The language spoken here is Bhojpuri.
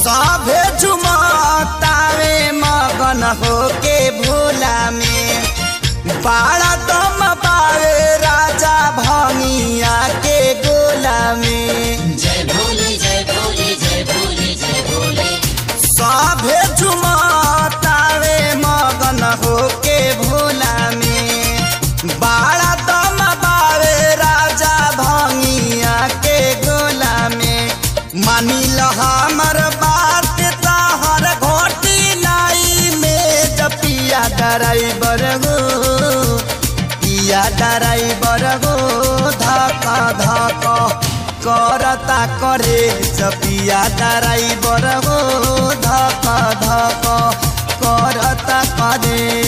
सभे झुमतावे मगन होके भोला में बाड़ा दम पावे राजा भंगिया के गोला में। जय भोले जय भोले जय भोले जय भोले। सभे झुमतावे मगन होके भोला में बाड़ा दम पावे राजा भंगिया के गोला में। मानी ल हमर बात तहर घोटी नाई में जपिया ड्राइवर गो पिया ड्राइवर गो धक धक करता करे जपिया ड्राइवर गो धक धक करता करे।